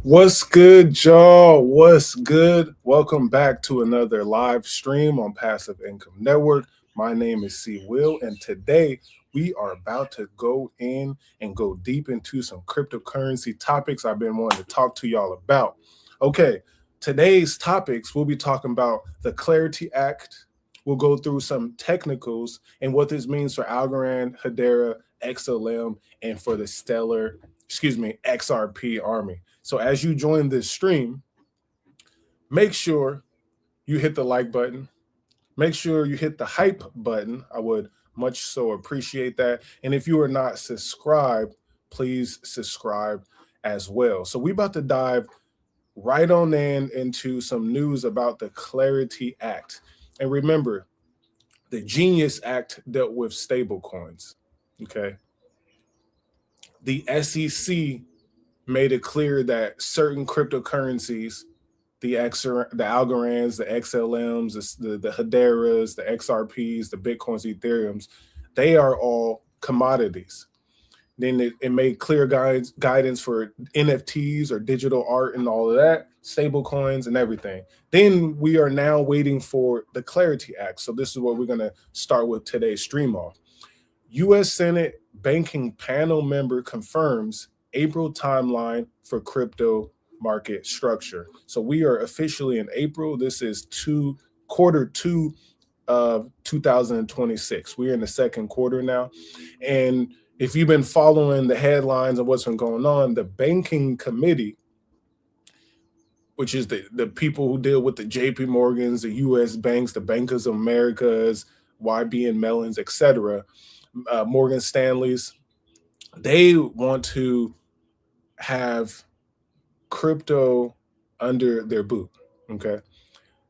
What's good, y'all? What's good? Welcome back to another live stream on Passive Income Network. My name is C. Will, and today we are about to go in and go deep into some cryptocurrency topics I've been wanting to talk to y'all about. Okay, today's topics we'll be talking about the Clarity Act. We'll go through some technicals and what this means for Algorand, Hedera, XLM, and for the XRP army. So as you join this stream, make sure you hit the like button. Make sure you hit the hype button. I would much so appreciate that. And if you are not subscribed, please subscribe as well. So we're about to dive right on into some news about the Clarity Act. And remember, the Genius Act dealt with stable coins. Okay. The SEC made it clear that certain cryptocurrencies, the Algorands, the XLMs, the Hederas, the XRPs, the Bitcoins, the Ethereums, they are all commodities. Then it made clear guidance for NFTs or digital art and all of that, stable coins and everything. Then we are now waiting for the Clarity Act. So this is what we're going to start with today's stream off. U.S. Senate Banking Panel member confirms April timeline for crypto market structure. So we are officially in April. This is quarter two of 2026. We're in the second quarter now. And if you've been following the headlines of what's been going on, the banking committee, which is the people who deal with the JP Morgans, the US banks, the Bankers of Americas, YBN Mellons, etc., Morgan Stanley's, they want to have crypto under their boot. Okay.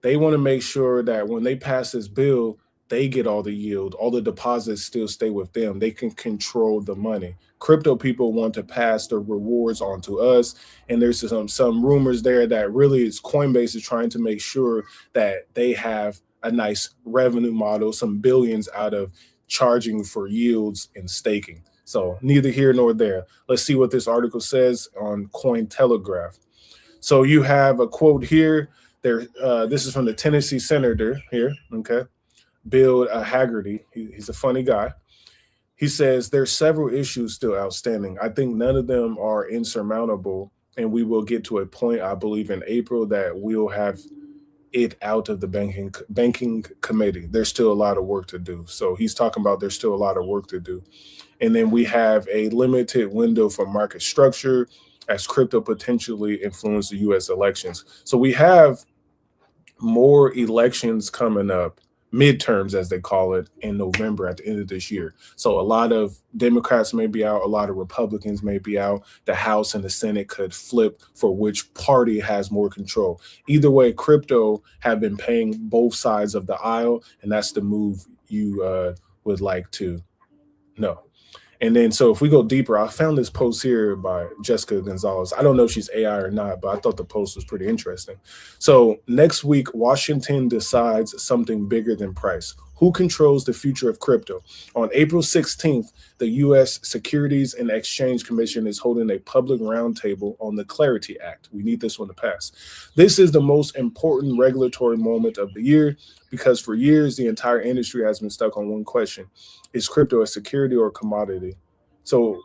They want to make sure that when they pass this bill, they get all the yield, all the deposits still stay with them. They can control the money. Crypto people want to pass the rewards on to us. And there's some rumors there that really is Coinbase is trying to make sure that they have a nice revenue model, some billions out of charging for yields and staking. So neither here nor there. Let's see what this article says on Cointelegraph. So you have a quote here. This is from the Tennessee senator here, okay, Bill Haggerty. He's a funny guy. He says there's several issues still outstanding. I think none of them are insurmountable, and we will get to a point, I believe, in April that we'll have it out of the banking committee. There's still a lot of work to do. So he's talking about there's still a lot of work to do. And then we have a limited window for market structure as crypto potentially influence the U.S. elections. So we have more elections coming up, midterms as they call it, in November at the end of this year. So a lot of Democrats may be out, a lot of Republicans may be out. The House and the Senate could flip for which party has more control. Either way, crypto have been paying both sides of the aisle, and that's the move you would like to know. And then, so if we go deeper, I found this post here by Jessica Gonzalez. I don't know if she's AI or not, but I thought the post was pretty interesting. So next week, Washington decides something bigger than price. Who controls the future of crypto? On April 16th, the U.S. Securities and Exchange Commission is holding a public roundtable on the Clarity Act. We need this one to pass. This is the most important regulatory moment of the year because for years, the entire industry has been stuck on one question. Is crypto a security or a commodity? So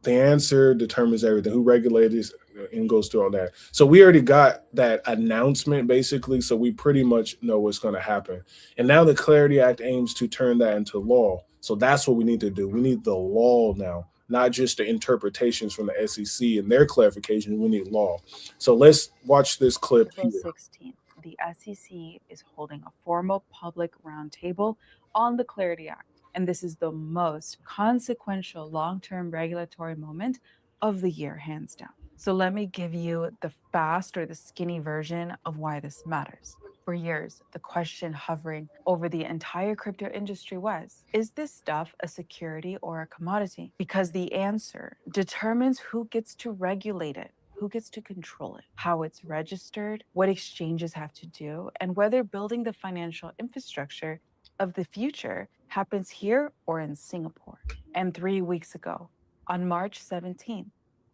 the answer determines everything. Who regulates and goes through all that. So we already got that announcement, basically. So we pretty much know what's going to happen. And now the Clarity Act aims to turn that into law. So that's what we need to do. We need the law now, not just the interpretations from the SEC and their clarification. We need law. So let's watch this clip. April 16th, the SEC is holding a formal public roundtable on the Clarity Act. And this is the most consequential long-term regulatory moment of the year, hands down. So let me give you the fast or the skinny version of why this matters. For years, the question hovering over the entire crypto industry was, is this stuff a security or a commodity? Because the answer determines who gets to regulate it, who gets to control it, how it's registered, what exchanges have to do, and whether building the financial infrastructure of the future happens here or in Singapore. And 3 weeks ago, on March 17th,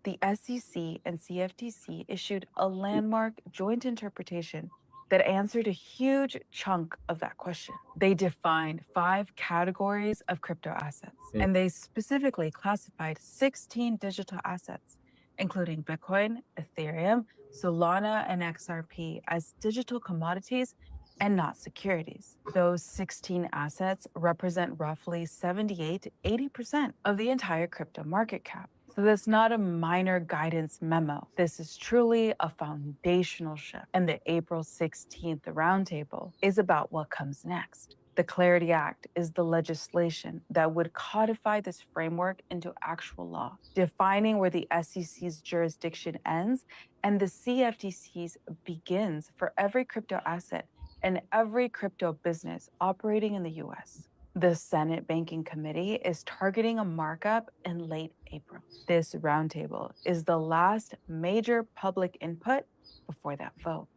the SEC and CFTC issued a landmark joint interpretation that answered a huge chunk of that question. They defined 5 categories of crypto assets, and they specifically classified 16 digital assets, including Bitcoin, Ethereum, Solana, and XRP as digital commodities and not securities. Those 16 assets represent roughly 78 to 80% of the entire crypto market cap. So that's not a minor guidance memo. This is truly a foundational shift. And the April 16th roundtable is about what comes next. The Clarity Act is the legislation that would codify this framework into actual law, defining where the SEC's jurisdiction ends and the CFTC's begins for every crypto asset and every crypto business operating in the US. The Senate Banking Committee is targeting a markup in late April. This roundtable is the last major public input before that vote.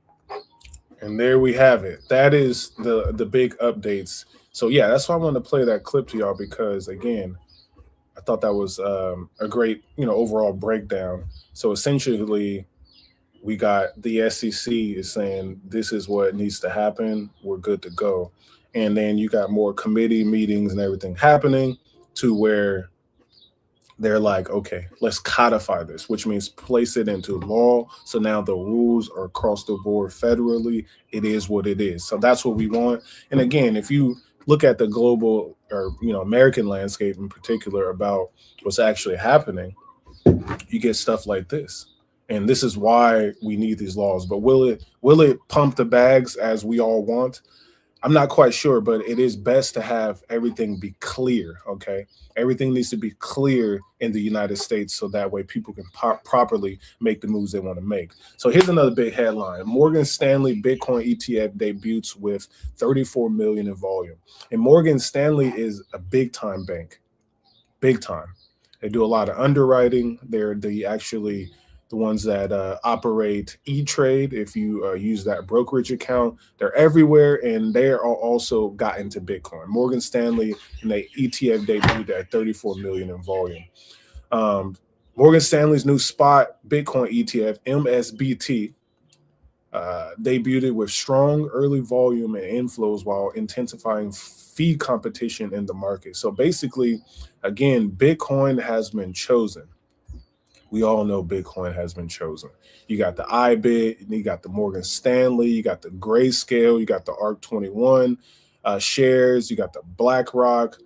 And there we have it. That is the big updates. So yeah, that's why I wanted to play that clip to y'all, because again, I thought that was a great, overall breakdown. So essentially, we got the SEC is saying this is what needs to happen. We're good to go. And then you got more committee meetings and everything happening to where they're like, okay, let's codify this, which means place it into law. So now the rules are across the board federally. It is what it is. So that's what we want. And again, if you look at the global or American landscape in particular about what's actually happening, you get stuff like this. And this is why we need these laws. But will it pump the bags as we all want? I'm not quite sure, but it is best to have everything be clear, okay? Everything needs to be clear in the United States so that way people can properly make the moves they want to make. So here's another big headline. Morgan Stanley Bitcoin ETF debuts with 34 million in volume. And Morgan Stanley is a big time bank, big time. They do a lot of underwriting. They're the ones that operate E-Trade. If you use that brokerage account, they're everywhere, and they are also got into Bitcoin. Morgan Stanley and the ETF debuted at 34 million in volume. Morgan Stanley's new spot Bitcoin ETF, MSBT, debuted with strong early volume and inflows while intensifying fee competition in the market. So basically, again, Bitcoin has been chosen. We all know Bitcoin has been chosen. You got the IBIT, you got the Morgan Stanley, you got the Grayscale, you got the ARK21 shares, you got the BlackRock.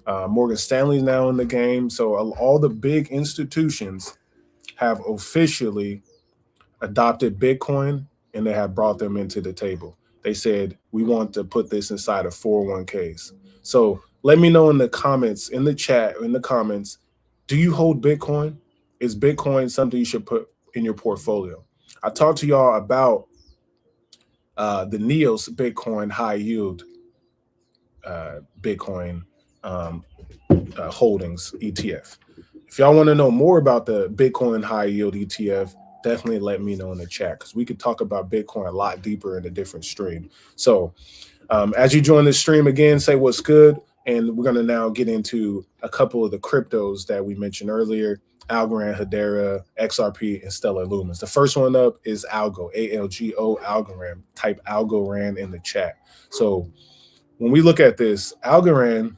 Morgan Stanley's now in the game. So all the big institutions have officially adopted Bitcoin, and they have brought them into the table. They said, we want to put this inside of 401ks. So let me know in the comments, in the chat, in the comments, do you hold Bitcoin? Is Bitcoin something you should put in your portfolio? I talked to y'all about the NEOS Bitcoin high yield Bitcoin holdings ETF. If y'all want to know more about the Bitcoin high yield ETF, definitely let me know in the chat, because we could talk about Bitcoin a lot deeper in a different stream. So as you join this stream again, say what's good. And we're going to now get into a couple of the cryptos that we mentioned earlier: Algorand, Hedera, XRP, and Stellar Lumens. The first one up is ALGO, ALGO, Algorand. Type Algorand in the chat. So when we look at this, Algorand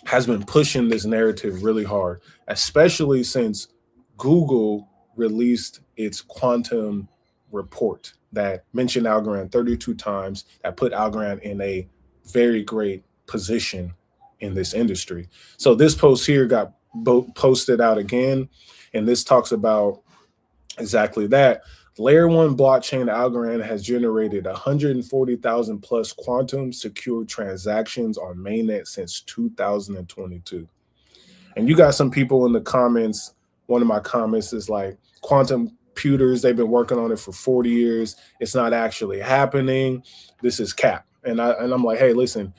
has been pushing this narrative really hard, especially since Google released its quantum report that mentioned Algorand 32 times, that put Algorand in a very great position in this industry. So this post here got posted out again, and this talks about exactly that. Layer 1 blockchain Algorand has generated 140,000 plus quantum secure transactions on mainnet since 2022. And you got some people in the comments. One of my comments is like, quantum computers, they've been working on it for 40 years. It's not actually happening. This is cap. And I'm like, hey, listen,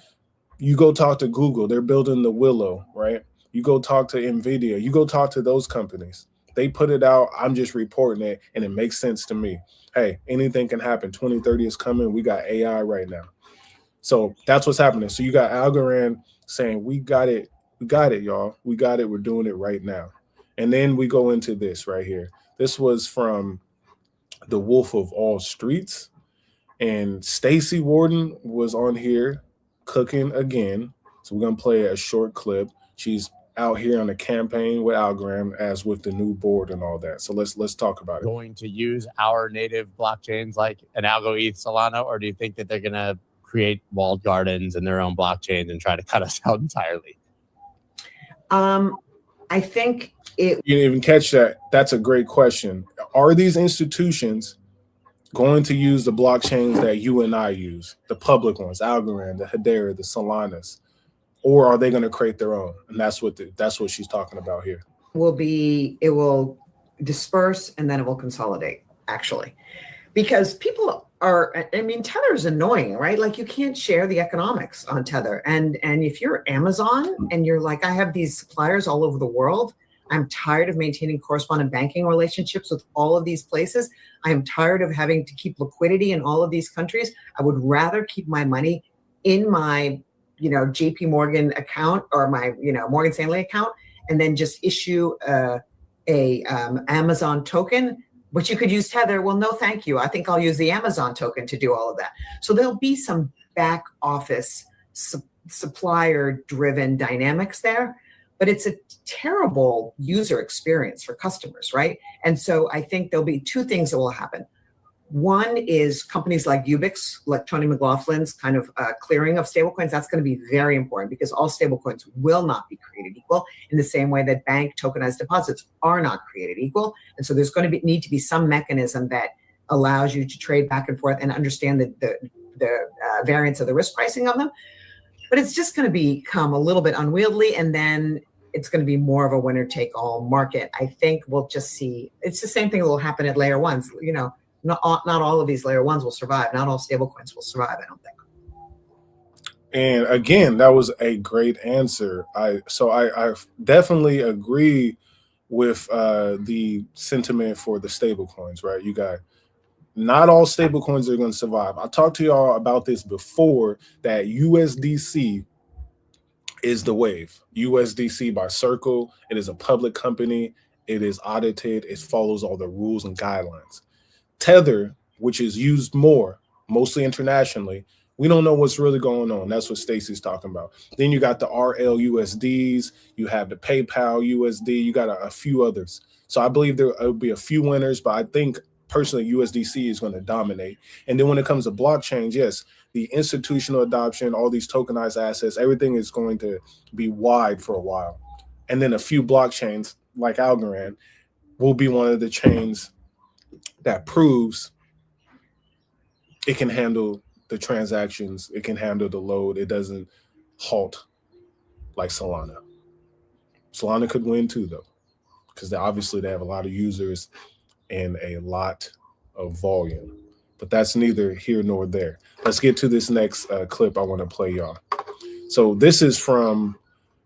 you go talk to Google. They're building the Willow, right? You go talk to NVIDIA. You go talk to those companies. They put it out. I'm just reporting it, and it makes sense to me. Hey, anything can happen. 2030 is coming. We got AI right now. So that's what's happening. So you got Algorand saying, we got it. We got it, y'all. We got it. We're doing it right now. And then we go into this right here. This was from The Wolf of All Streets. And Stacy Warden was on here cooking again. So we're gonna play a short clip. She's out here on a campaign with Algorand, as with the new board and all that. So let's talk about it. Going to use our native blockchains like an ALGO, ETH, Solana, or do you think that they're gonna create walled gardens and their own blockchains and try to cut us out entirely? I think it. You didn't even catch that. That's a great question. Are these institutions going to use the blockchains that you and I use, the public ones, Algorand, the Hedera, the Solanas, or are they going to create their own? And that's what she's talking about here. It will disperse and then it will consolidate, actually, because people are, I mean, Tether is annoying, right? Like you can't share the economics on Tether. And if you're Amazon and you're like, I have these suppliers all over the world, I'm tired of maintaining correspondent banking relationships with all of these places. I am tired of having to keep liquidity in all of these countries. I would rather keep my money in my, JP Morgan account or my, Morgan Stanley account, and then just issue a Amazon token, but you could use Tether. Well, no, thank you. I think I'll use the Amazon token to do all of that. So there'll be some back office supplier driven dynamics there. But it's a terrible user experience for customers, right? And so I think there'll be two things that will happen. One is companies like Ubix, like Tony McLaughlin's kind of clearing of stablecoins. That's going to be very important because all stablecoins will not be created equal in the same way that bank tokenized deposits are not created equal. And so there's going to need to be some mechanism that allows you to trade back and forth and understand the variance of the risk pricing of them. But it's just going to become a little bit unwieldy, and then it's going to be more of a winner-take-all market. I think we'll just see. It's the same thing that will happen at layer ones. Not all of these layer ones will survive. Not all stablecoins will survive, I don't think. And again, that was a great answer. I definitely agree with the sentiment for the stablecoins, right? You got not all stablecoins are going to survive. I talked to y'all about this before, that USDC is the wave. USDC by Circle. It is a public company. It is audited. It follows all the rules and guidelines. Tether, which is used more, mostly internationally, we don't know what's really going on. That's what Stacy's talking about. Then you got the RLUSDs. You have the PayPal USD. You got a few others. So I believe there will be a few winners, but I think personally USDC is going to dominate. And then when it comes to blockchains, yes, the institutional adoption, all these tokenized assets, everything is going to be wide for a while. And then a few blockchains like Algorand will be one of the chains that proves it can handle the transactions, it can handle the load, it doesn't halt like Solana. Solana could win too, though, because obviously they have a lot of users and a lot of volume. But that's neither here nor there. Let's get to this next clip I want to play y'all. So this is from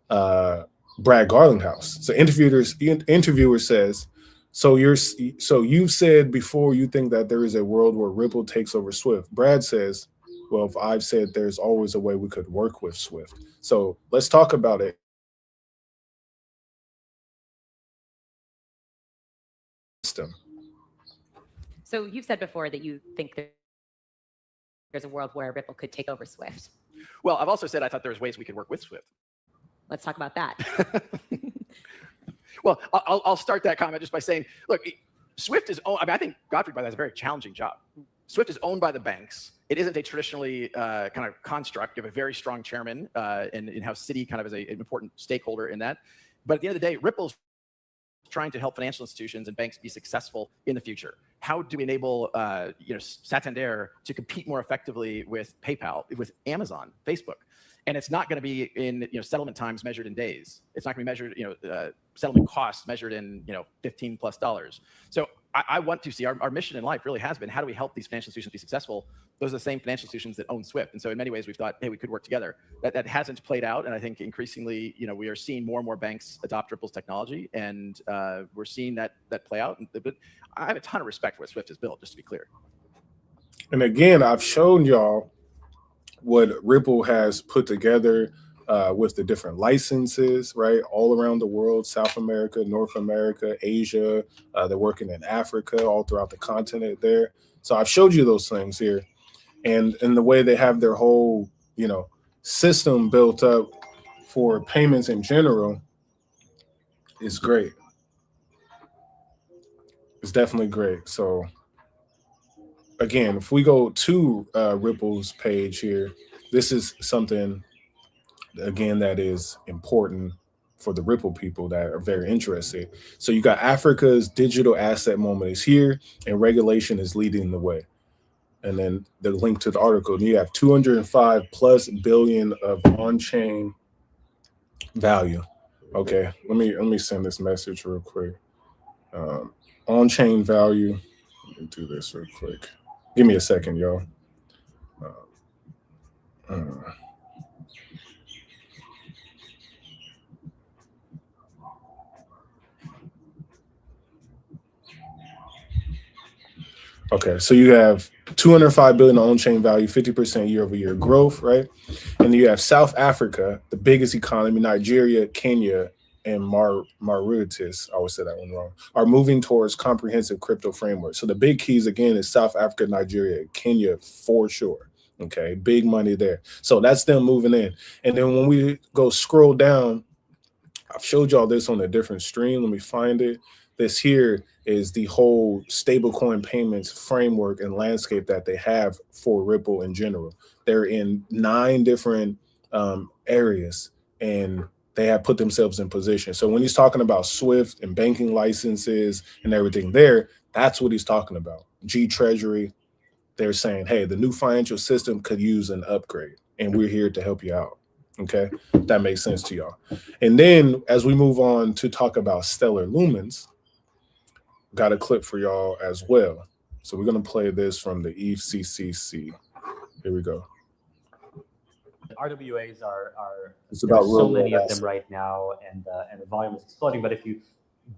Brad Garlinghouse. So interviewer says, so you've said before you think that there is a world where Ripple takes over Swift. Brad says, well, if I've said there's always a way we could work with Swift. So let's talk about it. So you've said before that you think there's a world where Ripple could take over Swift. Well, I've also said I thought there was ways we could work with Swift. Let's talk about that. Well, I'll start that comment just by saying, look, Swift is owned. I mean, I think Godfrey, by that, has a very challenging job. Swift is owned by the banks. It isn't a traditionally kind of construct. You have a very strong chairman, and in how Citi kind of is an important stakeholder in that. But at the end of the day, Ripple's trying to help financial institutions and banks be successful in the future. How do we enable Santander to compete more effectively with PayPal, with Amazon, Facebook? And it's not going to be in settlement times measured in days. It's not going to be measured settlement costs measured in $15+. So I want to see our mission in life really has been, how do we help these financial institutions be successful? Those are the same financial institutions that own Swift. And so in many ways we've thought, hey, we could work together. That hasn't played out. And I think increasingly, we are seeing more and more banks adopt Ripple's technology, and we're seeing that play out. But I have a ton of respect for what Swift has built, just to be clear. And again, I've shown y'all what Ripple has put together with the different licenses, right? All around the world, South America, North America, Asia. They're working in Africa, all throughout the continent there. So I've showed you those things here. And the way they have their whole, system built up for payments in general is great. It's definitely great. So again, if we go to Ripple's page here, this is something, again, that is important for the Ripple people that are very interested. So you got Africa's digital asset moment is here, and regulation is leading the way. And then the link to the article, you have 205 plus billion of on-chain value. Okay, let me send this message real quick. On-chain value. Let me do this real quick. Give me a second, y'all. Okay, so you have 205 billion on-chain value, 50% year-over-year growth, right? And you have South Africa, the biggest economy, Nigeria, Kenya, and Mauritius, I always say that one wrong, are moving towards comprehensive crypto framework. So the big keys, again, is South Africa, Nigeria, Kenya, for sure. Okay, big money there. So that's them moving in. And then when we go scroll down, I've showed y'all this on a different stream. Let me find it. This here is the whole stablecoin payments framework and landscape that they have for Ripple in general. They're in 9 different areas, and they have put themselves in position. So when he's talking about Swift and banking licenses and everything there, that's what he's talking about. G Treasury, they're saying, hey, the new financial system could use an upgrade, and we're here to help you out. Okay, that makes sense to y'all. And then as we move on to talk about Stellar Lumens, got a clip for y'all as well. So we're going to play this from the ECCC. Here we go. RWAs are it's about so many of them right now, and the volume is exploding. But if you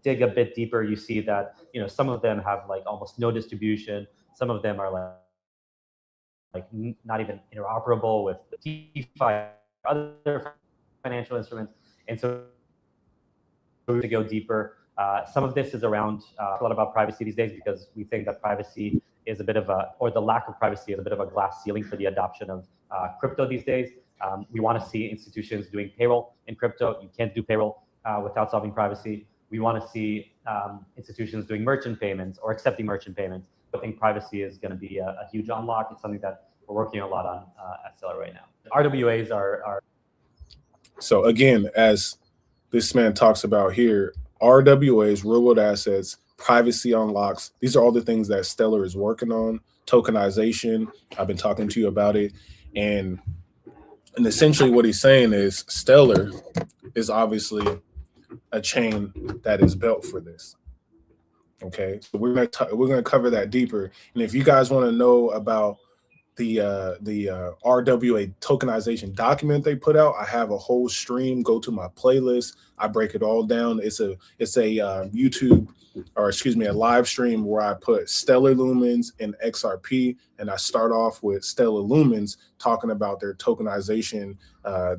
dig a bit deeper, you see that some of them have like almost no distribution. Some of them are like not even interoperable with DeFi, other financial instruments. And so to go deeper, some of this is around a lot about privacy these days, because we think that privacy is a bit of or the lack of privacy is a bit of a glass ceiling for the adoption of crypto these days. We want to see institutions doing payroll in crypto. You can't do payroll without solving privacy. We want to see institutions doing merchant payments or accepting merchant payments. I think privacy is going to be a huge unlock. It's something that we're working a lot on at Stellar right now. RWAs are. So again, as this man talks about here, RWAs, real world assets, privacy unlocks, these are all the things that Stellar is working on. Tokenization, I've been talking to you about it. And essentially what he's saying is Stellar is obviously a chain that is built for this. Okay, so we're gonna cover that deeper. And if you guys want to know about the RWA tokenization document they put out, I have a whole stream. Go to my playlist. I break it all down. It's a YouTube, or excuse me, a live stream where I put Stellar Lumens and XRP, and I start off with Stellar Lumens talking about their tokenization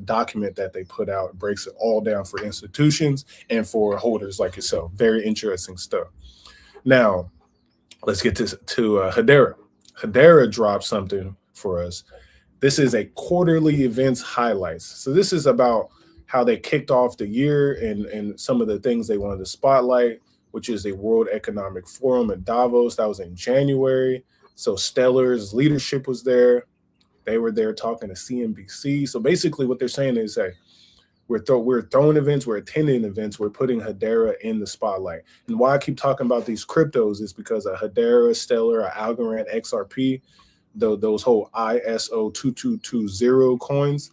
document that they put out. It breaks it all down for institutions and for holders like yourself. Very interesting stuff. Now, let's get to Hedera. Hedera dropped something for us. This is a quarterly events highlights. So this is about how they kicked off the year and some of the things they wanted to spotlight, which is a World Economic Forum in Davos. That was in January. So Stellar's leadership was there. They were there talking to CNBC. So basically what they're saying is, hey, we're throwing events, we're attending events, we're putting Hedera in the spotlight. And why I keep talking about these cryptos is because of Hedera, Stellar, Algorand, XRP, those whole ISO 2220 coins.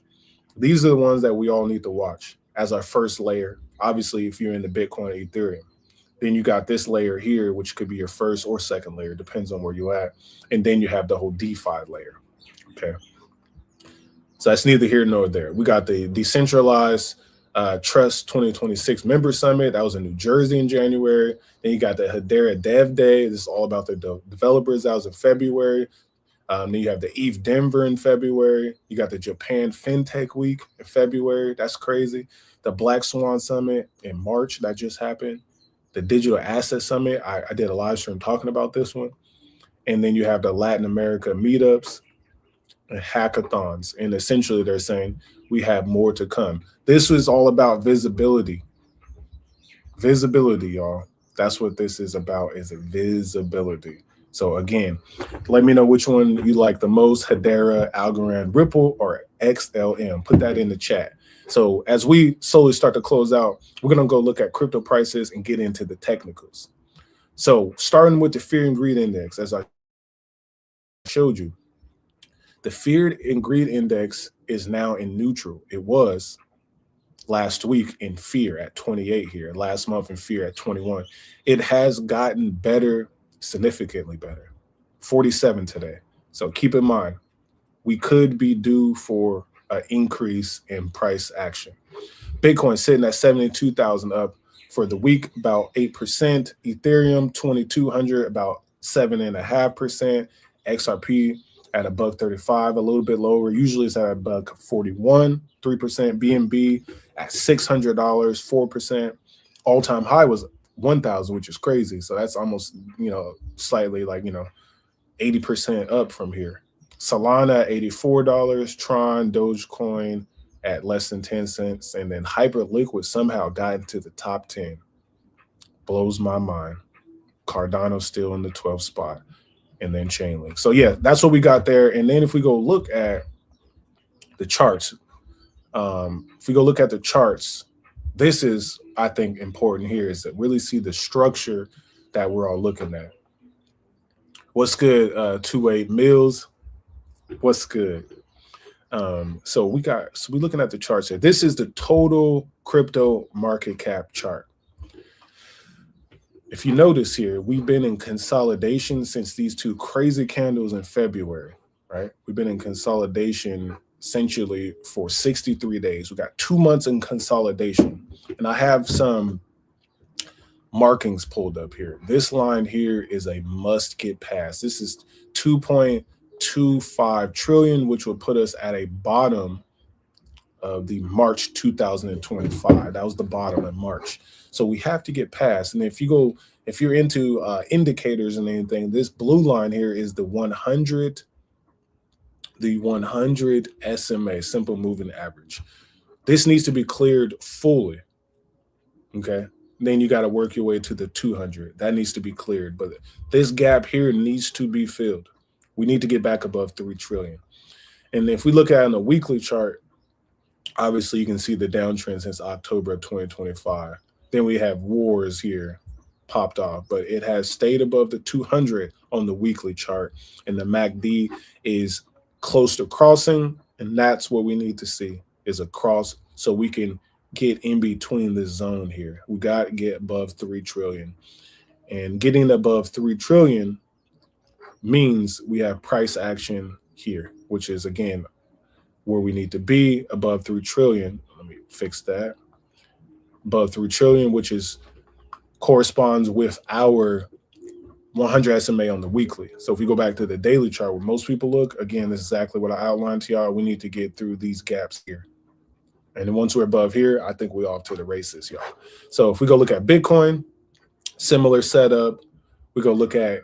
These are the ones that we all need to watch as our first layer. Obviously, if you're into Bitcoin or Ethereum, then you got this layer here, which could be your first or second layer, depends on where you're at. And then you have the whole DeFi layer. Okay. So that's neither here nor there. We got the Decentralized Trust 2026 Member Summit. That was in New Jersey in January. Then you got the Hedera Dev Day. This is all about the developers. That was in February. Then you have the ETH Denver in February. You got the Japan FinTech Week in February. That's crazy. The Black Swan Summit in March that just happened. The Digital Asset Summit. I did a live stream talking about this one. And then you have the Latin America meetups and hackathons. And essentially they're saying we have more to come. This was all about visibility. Visibility, y'all. That's what this is about, is visibility. So again, let me know which one you like the most, Hedera, Algorand, Ripple, or XLM. Put that in the chat. So as we slowly start to close out, we're going to go look at crypto prices and get into the technicals. So starting with the Fear and Greed Index, as I showed you, the Fear and Greed Index is now in neutral. It was last week in fear at 28 here, last month in fear at 21. It has gotten better, significantly better, 47 today. So keep in mind, we could be due for an increase in price action. Bitcoin sitting at 72,000 up for the week, about 8%. Ethereum 2,200, about 7.5%. XRP at $1.35, a little bit lower. Usually it's at $1.41, 3%. BNB at $600, 4%. All-time high was 1,000, which is crazy. So that's almost, slightly 80% up from here. Solana at $84, Tron, Dogecoin at less than 10 cents, and then Hyperliquid somehow got into the top 10. Blows my mind. Cardano still in the 12th spot, and then Chainlink. So yeah, that's what we got there. And then if we go look at the charts, this is, I think, important here, is to really see the structure that we're all looking at. What's good, Two-Way Mills? What's good? So we're looking at the charts here. This is the total crypto market cap chart. If you notice here, we've been in consolidation since these two crazy candles in February, right? We've been in consolidation essentially for 63 days. We got 2 months in consolidation. And I have some markings pulled up here. This line here is a must get past. This is 2.25 trillion, which would put us at a bottom of the March 2025. That was the bottom in March. So we have to get past. And if you're into indicators and anything, this blue line here is the 100 SMA, simple moving average. This needs to be cleared fully. Okay. Then you got to work your way to the 200. That needs to be cleared. But this gap here needs to be filled. We need to get back above 3 trillion. And if we look at it on a weekly chart, obviously you can see the downtrend since October of 2025. Then we have wars here popped off, but it has stayed above the 200 on the weekly chart. And the MACD is close to crossing. And that's what we need to see, is a cross, so we can get in between this zone here. We got to get above 3 trillion. And getting above 3 trillion means we have price action here, which is, again, where we need to be, above 3 trillion. Let me fix that. Above 3 trillion, which corresponds with our 100 SMA on the weekly. So if we go back to the daily chart where most people look, again, this is exactly what I outlined to y'all. We need to get through these gaps here. And then once we're above here, I think we're off to the races, y'all. So if we go look at Bitcoin, similar setup. We go look at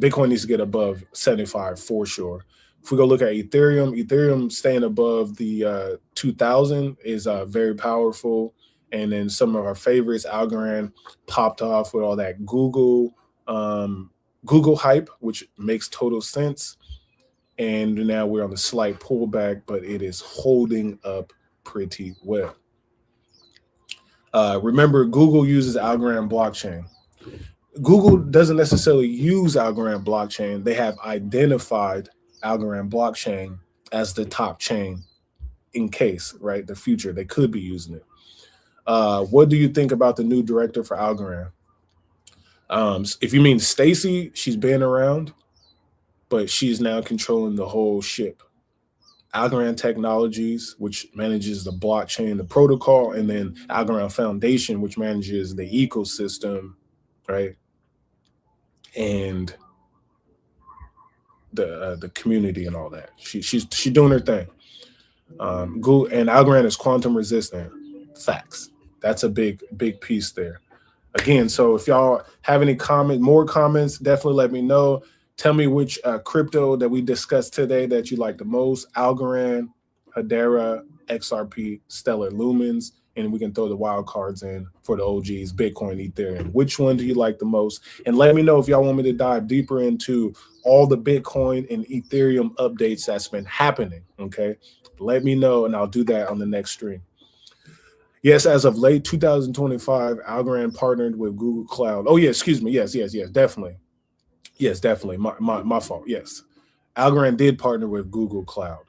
Bitcoin needs to get above 75 for sure. If we go look at Ethereum staying above the 2000 is very powerful. And then some of our favorites, Algorand, popped off with all that Google hype, which makes total sense. And now we're on a slight pullback, but it is holding up pretty well. Remember, Google uses Algorand blockchain. Google doesn't necessarily use Algorand blockchain. They have identified Algorand blockchain as the top chain in case, right, the future, they could be using it. What do you think about the new director for Algorand? If you mean Stacy, she's been around, but she's now controlling the whole ship. Algorand Technologies, which manages the blockchain, the protocol, and then Algorand Foundation, which manages the ecosystem, right? And the community and all that. She's doing her thing. Google and Algorand is quantum resistant. Facts. That's a big piece there. Again, so if y'all have any more comments, definitely let me know. Tell me which crypto that we discussed today that you like the most. Algorand, Hedera, XRP, Stellar Lumens, and we can throw the wild cards in for the OGs, Bitcoin, Ethereum. Which one do you like the most? And let me know if y'all want me to dive deeper into all the Bitcoin and Ethereum updates that's been happening, okay? Let me know, and I'll do that on the next stream. Yes, as of late 2025, Algorand partnered with Google Cloud. Oh, yeah, excuse me. Yes, definitely. Yes, definitely. My fault. Yes. Algorand did partner with Google Cloud.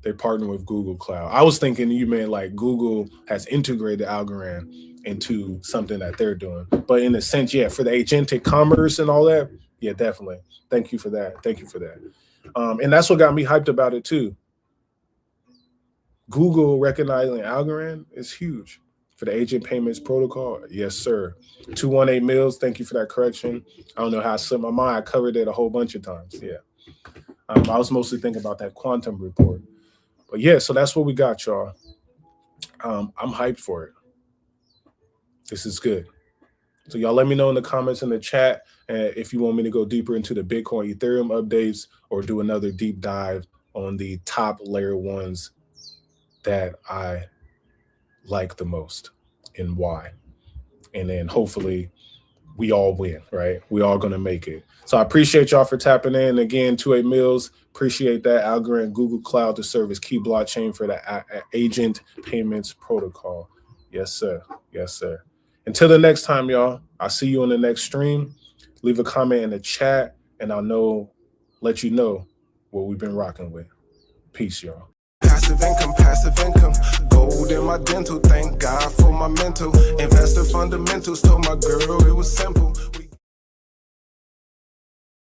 They partnered with Google Cloud. I was thinking you meant like Google has integrated Algorand into something that they're doing. But in a sense, yeah, for the agentic commerce and all that, yeah, definitely. Thank you for that. And that's what got me hyped about it too. Google recognizing Algorand is huge for the agent payments protocol. Yes, sir. 218 mils. Thank you for that correction. I don't know how I slipped my mind. I covered it a whole bunch of times. Yeah. I was mostly thinking about that quantum report. But yeah, so that's what we got, y'all. I'm hyped for it. This is good. So y'all let me know in the comments in the chat if you want me to go deeper into the Bitcoin, Ethereum updates or do another deep dive on the top layer ones that I like the most and why. And then hopefully we all win, right? We all going to make it. So I appreciate y'all for tapping in. Again, 28 mils. Appreciate that. Algorand, Google Cloud to serve as key blockchain for the agent payments protocol. Yes, sir. Yes, sir. Until the next time, y'all, I'll see you on the next stream. Leave a comment in the chat and I'll let you know what we've been rocking with. Peace, y'all. Passive income, gold in my dental, thank God for my mental. Investor fundamentals, told my girl it was simple.